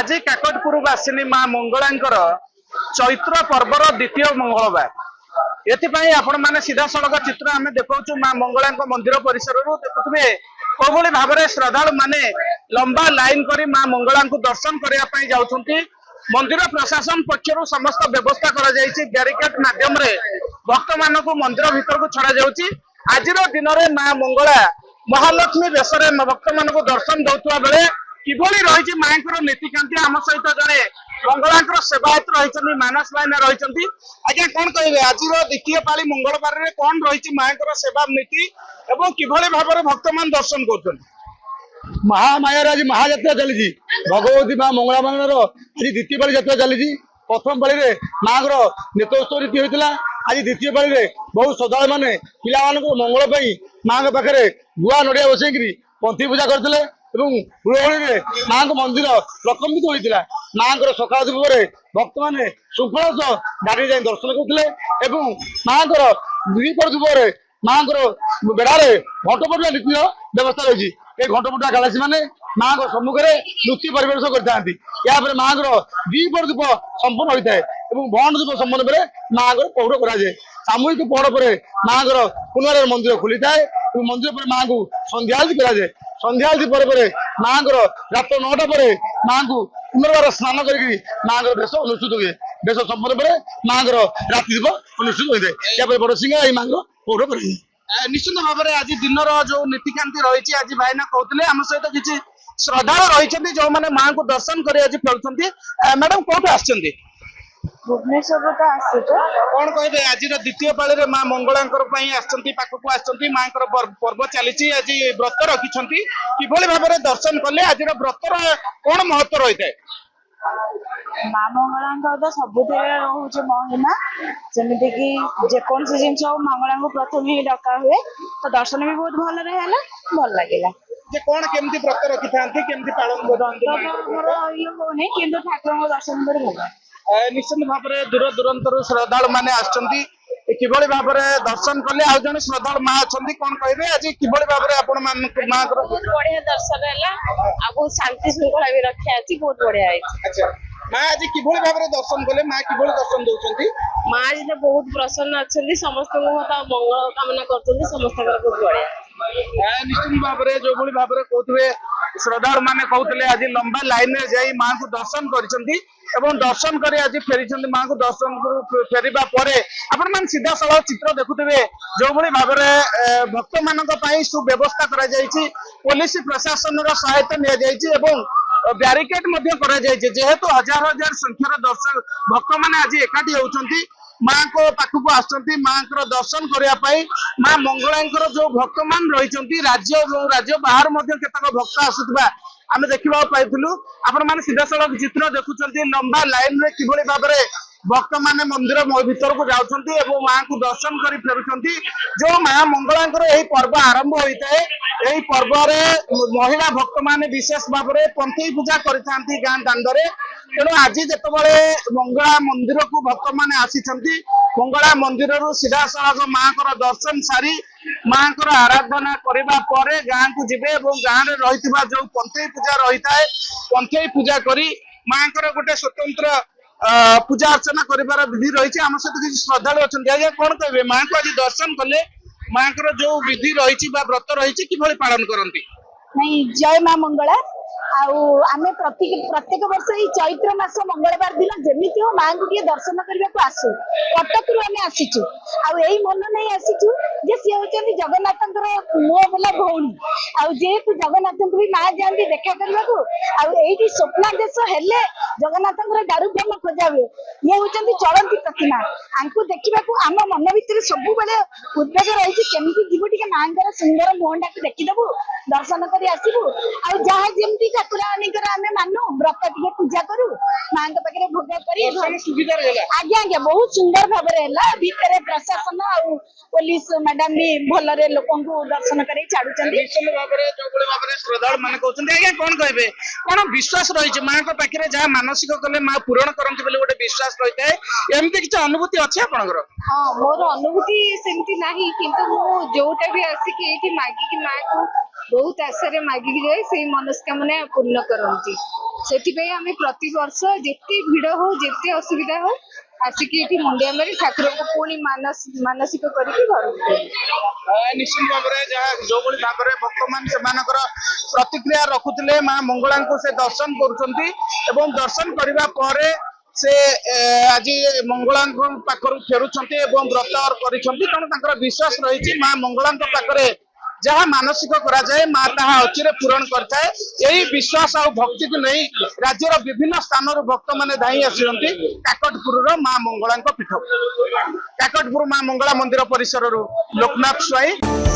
आज काकटपुर बासिनी माँ मंगलांकर चैत्र पर्वर द्वितीय मंगलवार एपाई आपण मैंने सीधा सड़क चित्र आम देखु माँ मंगला मंदिर परिसर देखुए कौभली भाव में श्रद्धालु माने लंबा लाइन करी माँ मंगला दर्शन करने जाउछंती। मंदिर प्रशासन पक्षर समस्त व्यवस्था ब्यारिकेड माध्यम भक्त मान मंदिर भीतर को छड़ा जाउची। आज दिन में माँ मंगला महालक्ष्मी वेश भक्त मान दर्शन दौता बेले किभली रही माँ नीतिकांति आम सहित जड़े मंगला सेवायत रही मानस लाइन रही। आज्ञा कौन कहे आज द्वितीय पाली मंगलवार में कौन रही माँ सेवा नीति एवं किभली भाव में भक्त मान दर्शन कर महामायार आज महायात्रा चली भगवती माँ मंगला मान आज द्वितीय पाली यात्रा चली। प्रथम पाली में माँ नेतोत्सव रीति होता आज द्वितीय पाली में बहुत श्रद्धा मैंने पिला मंगल माँ पाखे गुआ नड़िया बसई पंथी पूजा करते हुड़हुड़ी माँ मंदिर प्रकम्पित होता। माँ सकाल पर भक्त मैंने श्रृंखला सह गाड़ी जा दर्शन करते माँ द्विपर माँ बेड़े घंटपटा नीति व्यवस्था रही घंटपटा गालासी मैंने माँ सम्मुखें नृत्य परिवेश करते माँ द्विपर धूप संपन्न होता है बंड धूप संपन्न पर माँ पौड़ कराए सामूहिक पौड़ पर माँ पुनर मंदिर खोली थाए मंदिर पर माँ को संध्याआलती कराए संध्याआलती पर माँ रात 9टा पर माँ को पुनर्बार स्नान कर माँ बेश अनुष्ठित हुए बेश संपन्न पर माँ राति दीप अनुष्ठित होता है या बड़ सिंह माँ पौड़ कर निश्चित भाव में आज दिन जो नीतिकांति रही आज भाईना कहते आम सहित किसी श्रद्धालु रही जो मैंने माँ को दर्शन कर आज फेरुंट मैडम कौन आसछंती भुवनेश्वर तो आसुच कौन कहे आज द्वितीय पाली में माँ मंगला पाखक आसछंती माँ पर्व चली आज व्रत रखिंट किभली भाव में दर्शन कले आज व्रतर कौन महत्व रही है माँ मंगला तो सब रोचे महिमा जमीती कि जेकोन जिन मंगला को प्रथम ही डका हुए तो दर्शन भी बहुत भल भल लगे कौन केमती व्रत रखी था केमती पालन होनी कि ठाकुर दर्शन कर भल निश्चित भाव में दूर दूरांतर श्रद्धालु मैंने आसछंती किभली भाव में दर्शन कले आज जन श्रद्धालु माँ अच्छा कौन कहे आज किभली भाव में आपण माँ बहुत बढ़िया दर्शन है बहुत शांति श्रृंखला भी रखा अच्छी बहुत बढ़िया अच्छा माँ आज किभली भाव में दर्शन कले माँ किभली दर्शन दौरान माँ आज बहुत प्रसन्न अच्छा समस्त मंगल कामना कर समस्त बहुत बढ़िया निश्चित भाव में जो भाव में कहते श्रद्धालु मैंने कहते आज लंबा लाइन में जाई माँ को दर्शन कर दर्शन कर आज फेरी माँ को दर्शन फेरवा पर आपण सीधा सड़क चित्र देखुए जो भाव में भक्त मान सुव्यवस्था पुलिस प्रशासन सहायता ब्यारिकेड जेहेतु हजार हजार संख्यार दर्शक भक्त मैंने आज एकाठी होती माँ को पाखक आसुँच माँ दर्शन करने माँ मंगला जो भक्त मान रही राज्य बाहर केतक भक्त आसुवा आम देखा पाइलु आपण मैंने सीधा सड़क चित्र देखुं लंबा लाइन में किभली भाव में भक्त मैंने मंदिर भीतर को जाउछंती एवं माँ को दर्शन कर फेरुछंती। जो माँ मंगला यही पर्व आरंभ होता है यही पर्व महिला भक्त मैंने विशेष भाव में पंथी पूजा करथांती गाँ दांडे तेणु आज जितेबाला मंगला मंदिर को भक्त मैंने आसी मंगला मंदिर सीधा सड़क माँ को दर्शन सारी माँ को आराधना करने पर गाँ को जीवे गाँव में रही जो पंथई पूजा रही है पंथई पूजा करी माँ को गोटे स्वतंत्र पूजा अर्चना कर विधि रही आम सहित किसी श्रद्धालु अच्छा आज्ञा कौन कहे माँ को आज दर्शन कले माँ को जो विधि रही व्रत रही कि पालन करती नहीं जय माँ मंगला आम प्रत्येक वर्ष ये चैत्र मास मंगलवार दिन जमी हो माँ को दर्शन करने को आसू कटक आम आसीचु आई मन नहीं आसीचु जे सी होती जगन्नाथ मुह बोला भौणी आेतु जगन्नाथ भी माँ जाती देखा करने को आई स्वप्नादेश हेले जगन्नाथ दारू ब्रह्म खोजा हुए ये हूँ चलती प्रतिमा आपको देखा आम मन भर सब उद्वेग रही केमी जीव टे माँ सुंदर मुहटा को देखीदेबू दर्शन कर आसबू आमती ठाकुराणीकर आम मानु व्रत टे पूजा करूँ माँ पाखे भोग कर आज्ञा आज्ञा बहुत सुंदर भाव भितर प्रशासन आउ पुलिस मैडम भी भलरे लोक दर्शन कर छाड़ू श्रद्धालु मैंने कहते आज्ञा कौन कहे कौन विश्वास रही माँ पाखे जहाँ मानसिक कले माँ पूरण करती गोटे विश्वास रही है एमती किसी अनुभूति अच्छे आपंकर हाँ मोर अनुभूति सेमती नहीं किंतु मु जोटा भी आसिक ये मागिकी माँ को बहुत आशा मागिकी जाए से मनस्कामना पूर्ण करती ସେଥିପାଇଁ ଆମେ ପ୍ରତିବର୍ଷ ଯେତେ ଭିଡ଼ ହଉ ଯେତେ ଅସୁବିଧା ହଉ ଆସିକି ଏଠି ମୁଣ୍ଡିଆ ମାରି ଠାକୁରଙ୍କୁ ପୁଣି ମାନସିକ କରିକି ଘରକୁ ଫେରୁ। ନିଶ୍ଚିତ ଭାବରେ ଯାହା ଯୋଉଭଳି ଭାବରେ ଭକ୍ତମାନେ ସେମାନଙ୍କର ପ୍ରତିକ୍ରିୟା ରଖୁଥିଲେ ମା ମଙ୍ଗଳାଙ୍କୁ ସେ ଦର୍ଶନ କରୁଛନ୍ତି ଏବଂ ଦର୍ଶନ କରିବା ପରେ ସେ ଆଜି ମଙ୍ଗଳାଙ୍କ ପାଖରୁ ଫେରୁଛନ୍ତି ଏବଂ ବ୍ରତ କରିଛନ୍ତି ତେଣୁ ତାଙ୍କର ବିଶ୍ୱାସ ରହିଛି ମା ମଙ୍ଗଳାଙ୍କ ପାଖରେ ଯାହା ମାନସିକ କରାଯାଏ ମା ତାହା ଅଚିରେ ପୂରଣ କରିଥାଏ। ଏହି ବିଶ୍ୱାସ ଆଉ ଭକ୍ତିକୁ ନେଇ ରାଜ୍ୟର ବିଭିନ୍ନ ସ୍ଥାନରୁ ଭକ୍ତମାନେ ଧାଇଁ ଆସିଛନ୍ତି କାକଟପୁରର ମା ମଙ୍ଗଳାଙ୍କ ପୀଠ। କାକଟପୁର ମା ମଙ୍ଗଳା ମନ୍ଦିର ପରିସରରୁ ଲୋକନାଥ ସ୍ୱାଇଁ।